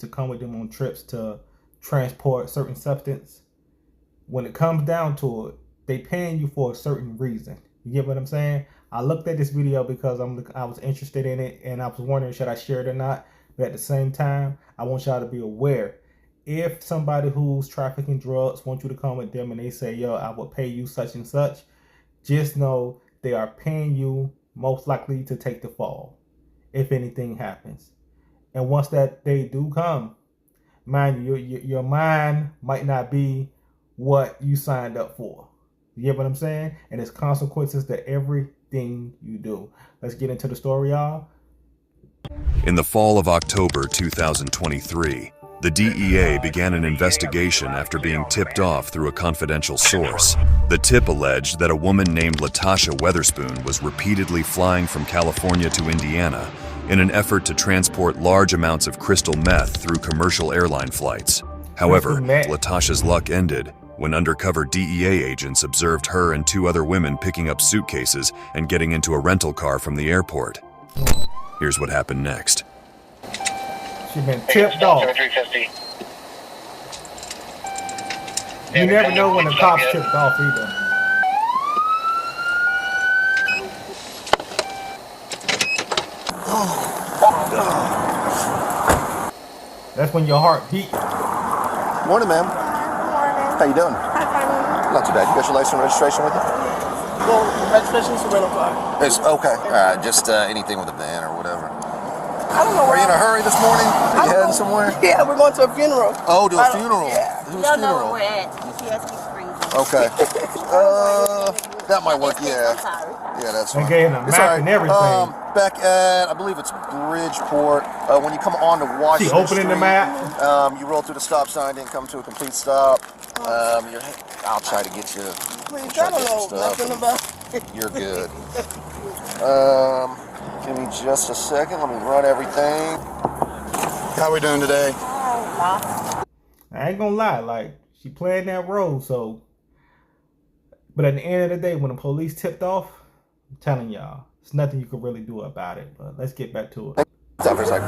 to come with them on trips to transport certain substance. When it comes down to it, they paying you for a certain reason. You get what I'm saying? I looked at this video because I was interested in it, and I was wondering should I share it or not. But at the same time, I want y'all to be aware. If somebody who's trafficking drugs wants you to come with them and they say, yo, I will pay you such and such, just know they are paying you most likely to take the fall if anything happens. And once that day do come, mind you, your mind might not be what you signed up for. You get what I'm saying? And there's consequences to everything you do. Let's get into the story, y'all. In the fall of October 2023, the DEA began an investigation after being tipped off through a confidential source. The tip alleged that a woman named Latasha Weatherspoon was repeatedly flying from California to Indiana in an effort to transport large amounts of crystal meth through commercial airline flights. However, Latasha's luck ended when undercover DEA agents observed her and 2 other women picking up suitcases and getting into a rental car from the airport. Here's what happened next. She's been tipped off. You never know when the cops tipped off either. That's when your heart beats. Morning, ma'am. How you doing? Not too bad. You got your license and registration with you? Well, registration is a rental car. It's okay. All right, just anything with a van or whatever. I don't know. Are you in a hurry this morning? Are you heading somewhere? Yeah, we're going to a funeral. Oh, to a funeral? Yeah. Whose funeral? We're at PTSD Springs. Okay. That might work, yeah. Yeah, that's They fine. gave them a map and everything. Back at, I believe it's Bridgeport. When you come on to Washington She opening Street, the map. you roll through the stop sign, then come to a complete stop. I'll try to get you. Please, I don't know nothing about it. You're good. Give me just a second. Let me run everything. How we doing today? I ain't gonna lie, like, she playing that role, so. But at the end of the day, when the police tipped off, I'm telling y'all, there's nothing you can really do about it. But let's get back to it. Stop for a second.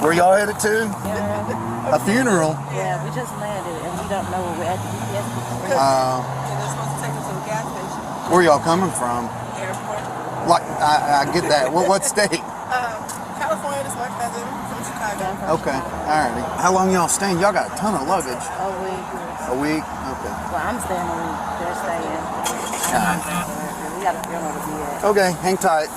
Where y'all headed to? Yeah. A funeral? Yeah, we just landed and we don't know where we're at the PTSD Springs. And they're supposed to take us to the gas station. Where y'all coming from? Airport. Like, I get that. What state? California, this is my cousin from Chicago. Okay, alrighty. How long y'all staying? Y'all got a ton of luggage. A week. A week? Okay. Well, I'm staying a week. They're staying. We got a funeral to be at. Okay, hang tight.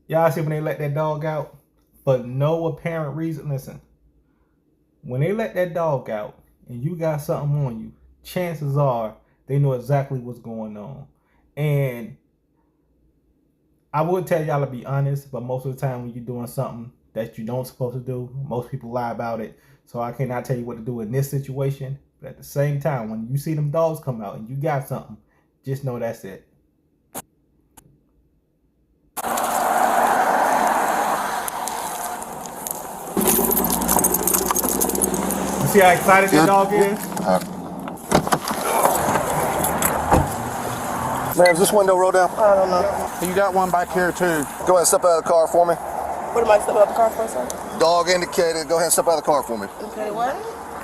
Y'all see when they let that dog out? For no apparent reason. Listen, when they let that dog out and you got something on you, chances are they know exactly what's going on. And I would tell y'all to be honest, but most of the time when you're doing something that you don't supposed to do, most people lie about it. So I cannot tell you what to do in this situation. But at the same time, when you see them dogs come out and you got something, just know that's it. You see how excited that dog is? Ma'am, is this window rolled down? I don't know. You got one back here too. Go ahead and step out of the car for me. What am I stepping out the car for, sir? Dog indicated. Go ahead and step out of the car for me. Okay, what?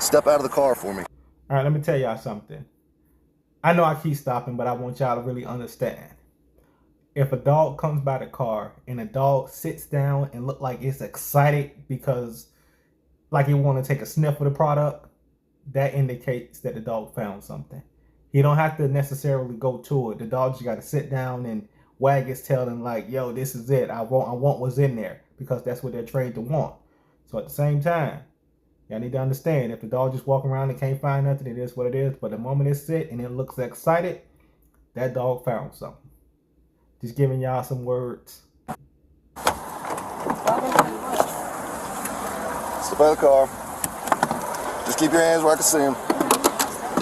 Step out of the car for me. All right, let me tell y'all something. I know I keep stopping, but I want y'all to really understand. If a dog comes by the car and a dog sits down and look like it's excited because like it want to take a sniff of the product, that indicates that the dog found something. He don't have to necessarily go to it. The dog just got to sit down and wag its tail and like, yo, this is it. I want what's in there, because that's what they're trained to want. So at the same time, y'all need to understand, if the dog just walking around and can't find nothing, it is what it is. But the moment it sit and it looks excited, that dog found something. Just giving y'all some words. Step out of the car. Just keep your hands where I can see them.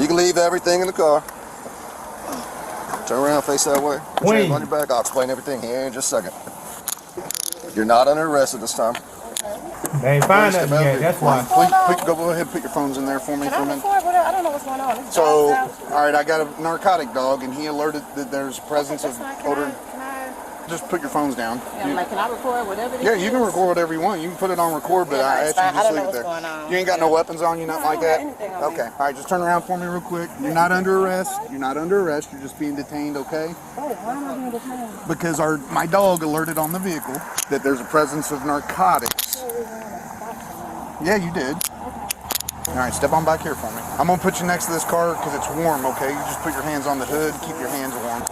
You can leave everything in the car. Turn around, face that way. Put your hands on your back. I'll explain everything here in just a second. You're not under arrest at this time. They ain't find Step nothing out yet. here. That's why. Go ahead and put your phones in there for me. Can I record? I don't know what's going on. So, all right, I got a narcotic dog, and he alerted that there's presence of odor. Just put your phones down. Yeah, like, can I record whatever? Yeah, you can record whatever you want. You can put it on record, but I asked you just leave it there. You ain't got no weapons on you, nothing like that? Okay. All right, just turn around for me real quick. You're not under arrest. You're not under arrest. You're just being detained, okay? Oh, why am I being detained? Because my dog alerted on the vehicle that there's a presence of narcotics. Yeah, you did. All right, step on back here for me. I'm gonna put you next to this car because it's warm, okay? You just put your hands on the hood, keep your hands warm.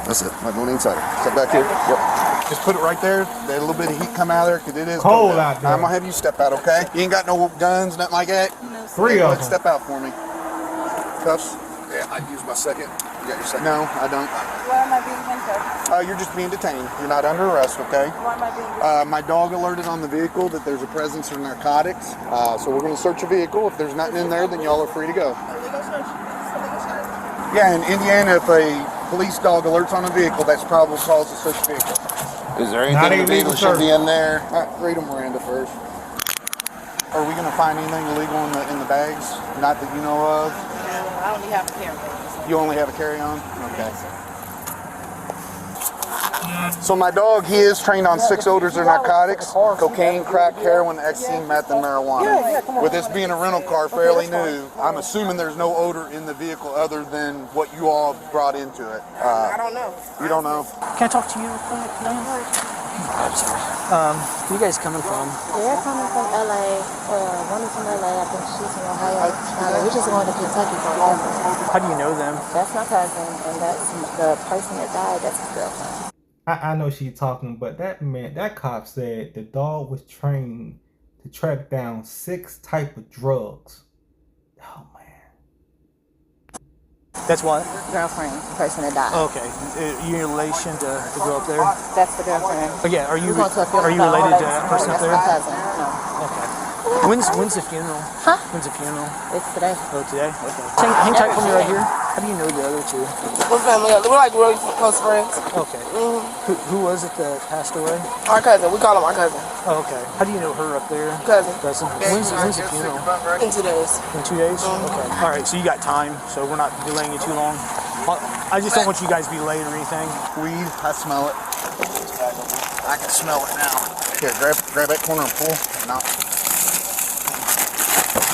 That's it. I'm going inside. Step back here. Yep. Just put it right there. Let a little bit of heat come out of there because it is cold out there. I'm gonna have you step out, okay? You ain't got no guns, nothing like that. Three of them. Step out for me. Cuffs. Yeah, I'd use my second. You got your second? No, I don't. Why am I being handcuffed? You're just being detained. You're not under arrest, okay? Why am I being My dog alerted on the vehicle that there's a presence of narcotics. So we're going to search a vehicle. If there's nothing in there, then y'all are free to go. illegal search? Yeah, in Indiana, if a police dog alerts on a vehicle, that's probable cause to search a vehicle. Is there Not anything illegal illegal should be search. in there? Read them, Miranda, first. Are we going to find anything illegal in the bags? Not that you know of? I only have a carry-on. You only have a carry-on? Okay. So my dog, he is trained on 6 odors of narcotics: cocaine, crack, heroin, ecstasy, meth, and marijuana. With this being a rental car, fairly new, I'm assuming there's no odor in the vehicle other than what you all brought into it. I don't know. You don't know? Can I talk to you real quick, ma'am? I'm sorry. Where you guys coming from? They're coming from LA. One is from LA. I think she's from Ohio. We're just going to Kentucky for a conference. How do you know them? That's my cousin, and that's the person that died. That's his girlfriend. I know she's talking, but that cop said the dog was trained to track down 6 type of drugs. Oh man. That's what? Girlfriend, the person that died. Okay. You in relation to go up there? That's the girlfriend. Oh, yeah. Are you We're going to a funeral. related to that person up That's there? my cousin. No. Okay. When's the funeral? Huh? When's the funeral? It's today. Oh, today? Okay. Hang tight for me right here. How do you know the other two? We're family. We're like really close friends. Okay. Who was it that passed away? Our cousin. We call him our cousin. Oh, okay. How do you know her up there? Cousin. When's the funeral? In 2 days. In 2 days? Okay. All right, so you got time, so we're not delaying you too long. I just don't want you guys to be late or anything. Weed, I smell it. I can smell it now. Here, grab that corner and pull. No.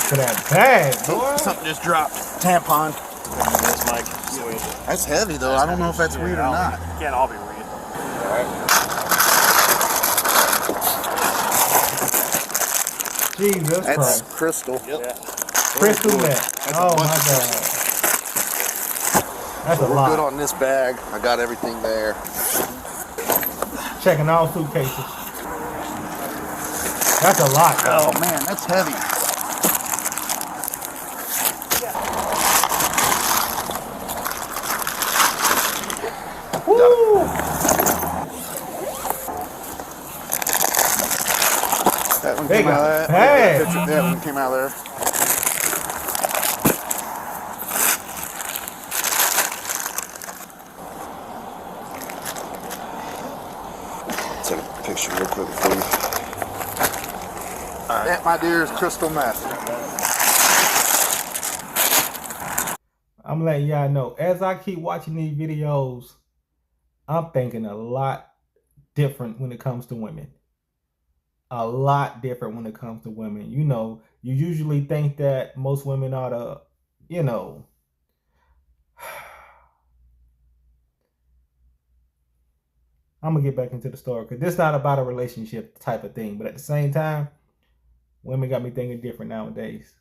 For that bag, boy. Something just dropped. Tampon. That's Mike. Sweet. That's heavy though. I don't know if that's weed or not. Can't all be weed. Jesus That's Christ. crystal. Yep. Crystal meth. Oh my God. That's a We're good lot. on this bag. I got everything there. Checking all suitcases. That's a lot, though. Oh man, that's heavy. Woo! That one They came out got of that. bad. That one came out of there. Take a picture real quick for you. All right. That, my dear, is crystal meth. I'm letting y'all know, as I keep watching these videos, I'm thinking a lot different when it comes to women. A lot different when it comes to women. You know, you usually think that most women are the, you know, I'm going to get back into the story because this is not about a relationship type of thing. But at the same time, women got me thinking different nowadays.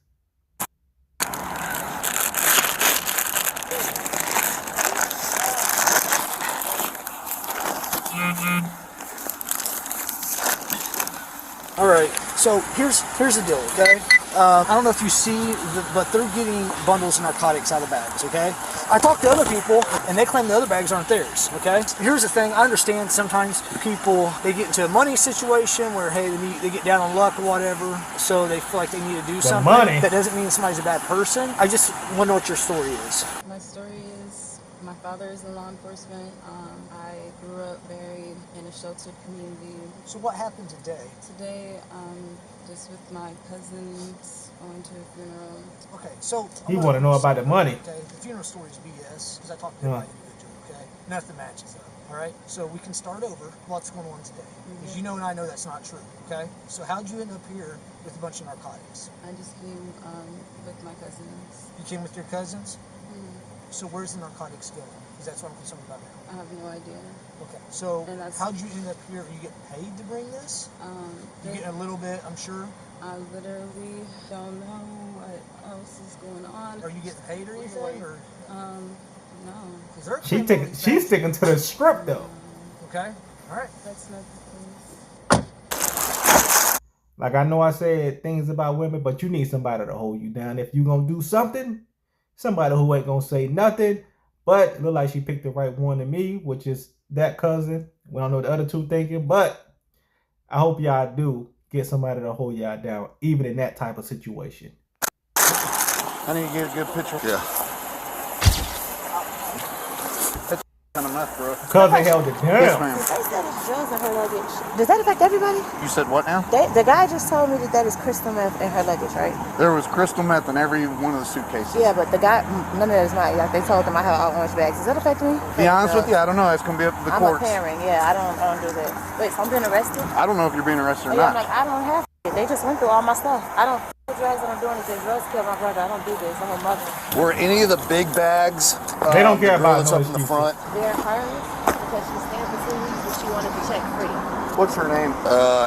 All right, so here's the deal, okay? I don't know if you see, but they're getting bundles of narcotics out of bags, okay? I talked to other people, and they claim the other bags aren't theirs, okay? Here's the thing, I understand sometimes people, they get into a money situation where, hey, they get down on luck or whatever, so they feel like they need to do something. Money. That doesn't mean somebody's a bad person. I just want to know what your story is. My story is my father father is in law enforcement. I grew up very in a sheltered community. So what happened today? Today, just with my cousins, going to a funeral. Okay, so He want to know about the money. Okay, the funeral story is BS because I talked to everybody individually. Okay, nothing matches up. All right, so we can start over. What's going on today? Because you know and I know that's not true. Okay, so how'd you end up here with a bunch of narcotics? I just came with my cousins. You came with your cousins? So where's the narcotics going? Because that's what I'm concerned about now. I have no idea. Okay, so how'd you end up here? Are you getting paid to bring this? You getting a little bit, I'm sure? I literally don't know what else is going on. Are you getting paid or anything? Or? No. She's sticking to the script though. Okay, all right. That's not the case. Like I know I said things about women, but you need somebody to hold you down. If you gonna do something, somebody who ain't gonna say nothing. But it look like she picked the right one to me, which is that cousin. We don't know what the other two thinking, but I hope y'all do get somebody to hold y'all down, even in that type of situation. I need to get a good picture. Yeah. Kind of meth, bro. Cousin held it down. Yes, ma'am. They said it's drugs in her luggage. Does that affect everybody? You said what now? The guy just told me that is crystal meth in her luggage, right? There was crystal meth in every one of the suitcases. Yeah, but the guy, none of that is mine. Like they told them I have all orange bags. Does that affect me? Be honest with you, I don't know. It's gonna be up to the courts. I'm a parent. Yeah, I don't do that. Wait, so I'm being arrested? I don't know if you're being arrested or Yeah, not. I'm like, I don't have it. They just went through all my stuff. I don't do drugs. I don't do anything. Drugs kill my brother. I don't do this. I'm a mother. Were any of the big bags? They don't care about up in the front. They're hers because she's staying for 2 weeks, but she wanted to check free. What's her name?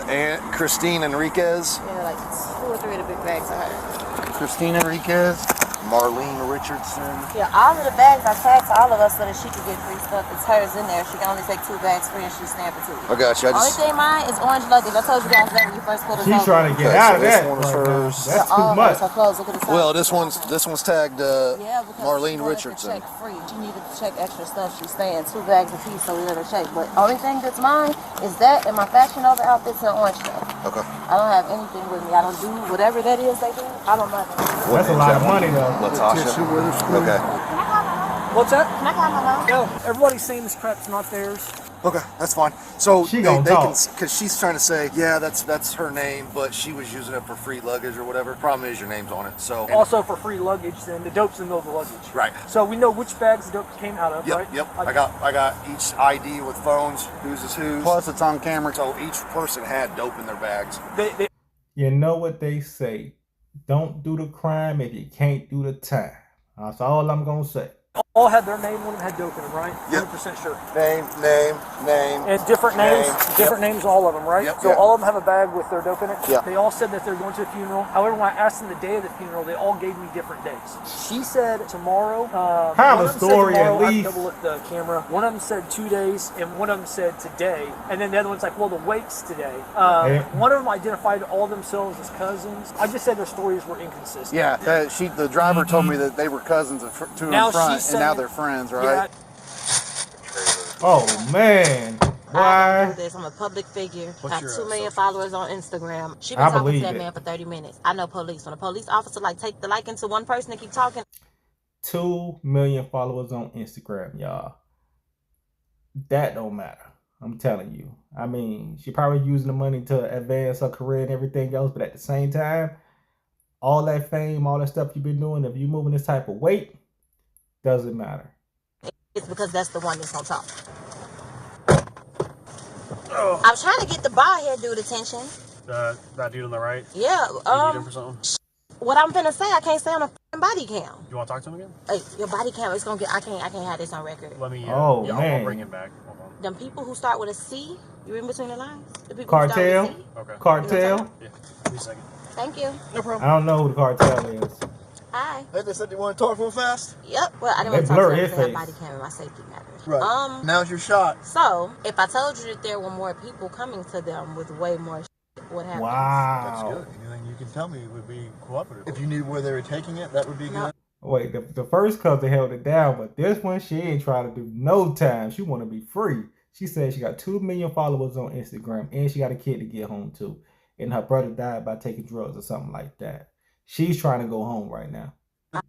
Aunt Christine Enriquez. Yeah, like 2 or 3 of the big bags are hers. Christine Enriquez. Marlene Richardson. Yeah, all of the bags are tagged to all of us so that she can get free stuff. It's hers in there. She can only take 2 bags free and she's staying for 2 weeks. I got you. Only thing mine is orange luggage. I told you guys that when you first put us She's trying to get out of this that. one was Right hers. That's too much. Her clothes. Look at the Well, this one's tagged yeah, because Marlene she wanted Richardson. to check free. She needed to check extra stuff. She's staying 2 bags a piece, so we let her check. But only thing that's mine is that and my Fashion Nova outfits and orange stuff. Okay. I don't have anything with me. I don't do whatever that is they do. I don't know. That's a lot of money though. Latasha. Okay. What's that? Can I have my mom? No, everybody's saying this crap's not theirs. Okay, that's fine. So She they gonna can, talk. because she's trying to say, yeah, that's her name, but she was using it for free luggage or whatever. Problem is, your name's on it. So Also for free luggage, then the dope's in the middle of the luggage. Right. So we know which bags the dope came out of, Yep, right? yep. I got each ID with phones, whose is whose. Plus, it's on camera, so each person had dope in their bags. They You know what they say. Don't do the crime if you can't do the time. That's all I'm gonna say. all had their name, one of them had dope in them, right? Yep. 100% sure. Name. And different names, Yep. names, all of them, right? Yep, So yep. all of them have a bag with their dope in it. Yep. They all said that they're going to a funeral. However, when I asked them the day of the funeral, they all gave me different days. She said tomorrow. Have one a of them said story tomorrow, at I least. double looked the camera. One of them said 2 days, and one of them said today. And then the other one's like, well, the wake's today. One of them identified all themselves as cousins. I just said their stories were inconsistent. Yeah, the driver told me that they were cousins of two Now in front, she's and now saying- they're friends, right? Yeah, Oh man. I don't Why? do this. I'm a public figure. I have your, 2 million social? followers on Instagram. She been I talking believe to that it. man for 30 minutes. I know police. When a police officer take the liking to one person and keep talking. 2 million followers on Instagram, y'all. That don't matter. I'm telling you. I mean, she probably using the money to advance her career and everything else, but at the same time, all that fame, all that stuff you've been doing, if you're moving this type of weight, doesn't matter. It's because that's the one that's on top. I was trying to get the barhead dude attention. That dude on the right? Yeah. You need him for something? What I'm finna say, I can't say on a f***ing body cam. You want to talk to him again? Hey, your body cam is gonna get. I can't have this on record. Let me. Oh, yeah, man. I'll bring him back. Hold on. Them people who start with a C, you read between the lines. The people Cartel? Who start with a C. Okay. Cartel? Yeah. Give me a second. Thank you. no problem. I don't know who the cartel is. Hi. Hey, they said they want to talk real fast. Yep. Well, I didn't They want to talk blur to you his because I have face. body cam and my safety matters. Right. Now's your shot. So, if I told you that there were more people coming to them with way more what happened? Wow. That's good. Anything you can tell me would be cooperative. If you knew where they were taking it, that would be good. Wait, the first cousin held it down, but this one, she ain't trying to do no time. She want to be free. She said she got 2 million followers on Instagram, and she got a kid to get home to. And her brother died by taking drugs or something like that. She's trying to go home right now.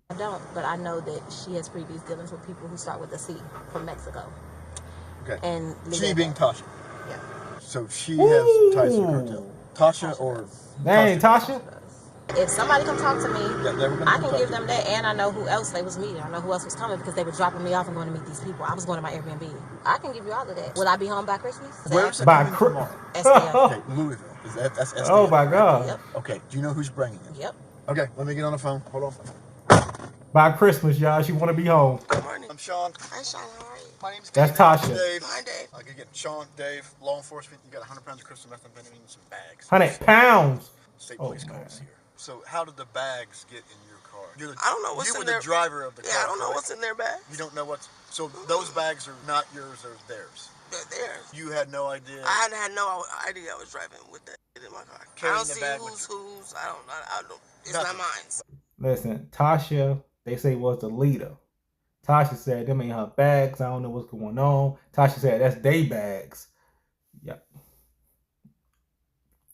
I don't, but I know that she has previous dealings with people who start with a C from Mexico. Okay. And She being Tasha. Yeah. So she has ties to the cartel. Tasha or Dang, Tasha? If somebody come talk to me, yeah, I can give them that, and I know who else they was meeting. I know who else was coming because they were dropping me off and going to meet these people. I was going to my Airbnb. I can give you all of that. Will I be home by Christmas? Where's it By coming tomorrow? SDF. Okay, Louisville. That's SDF. Oh my God. Yep. Okay, do you know who's bringing it? Yep. Okay, let me get on the phone. Hold on. By Christmas, y'all, she want to be home. Good morning. I'm Sean. Hi, Sean. How are you? My name's That's Dave. Tasha. Dave. Hi, Dave. I could get Sean, Dave, law enforcement. You got 100 pounds of crystal methamphetamine in some bags. 100 pounds. State Oh, police man. calls here. So how did the bags get in your car? I don't know what's in there. You were the driver of the car. Yeah, I don't know correct? what's in their bag. You don't know what's... So those bags are not yours, they're theirs. They're theirs. You had no idea. I had no idea I was driving with that in my car. Carrying I don't the see bag who's. I don't. It's Nothing. not mine. Listen, Tasha, they say was the leader. Tasha said them ain't her bags. I don't know what's going on. Tasha said that's they bags. Yep.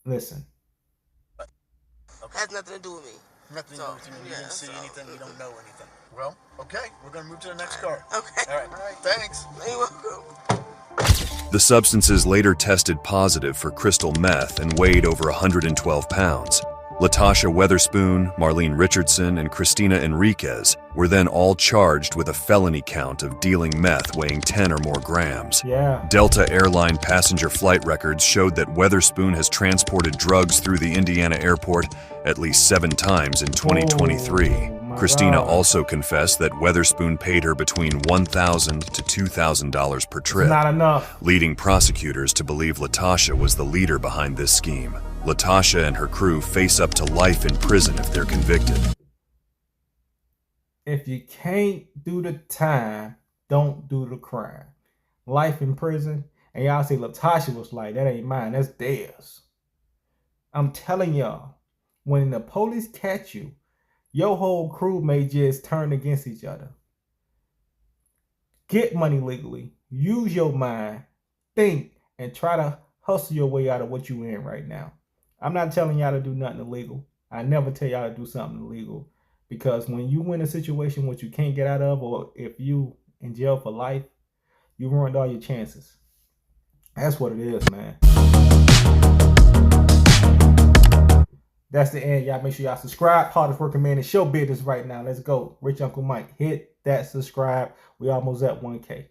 Listen. Okay. Has nothing to do with me. Nothing to do with you. You didn't see anything. You don't know anything. Well, okay. We're going to move to the next car. Okay. All right. Thanks. You're welcome. The substances later tested positive for crystal meth and weighed over 112 pounds. Latasha Weatherspoon, Marlene Richardson, and Christina Enriquez were then all charged with a felony count of dealing meth weighing 10 or more grams. Yeah. Delta Airline passenger flight records showed that Weatherspoon has transported drugs through the Indiana airport at least 7 times in 2023. Oh, Christina God. also confessed that Weatherspoon paid her between $1,000 to $2,000 per trip, It's not enough. leading prosecutors to believe Latasha was the leader behind this scheme. Latasha and her crew face up to life in prison if they're convicted. If you can't do the time, don't do the crime. Life in prison. And y'all say Latasha was like, that ain't mine, that's theirs. I'm telling y'all, when the police catch you, your whole crew may just turn against each other. Get money legally. Use your mind. Think. And try to hustle your way out of what you're in right now. I'm not telling y'all to do nothing illegal. I never tell y'all to do something illegal. Because when you in a situation which you can't get out of, or if you in jail for life, you ruined all your chances. That's what it is, man. That's the end. Y'all make sure y'all subscribe. Hardest working man in show business right now. Let's go. Rich Uncle Mike. Hit that subscribe. We almost at 1K.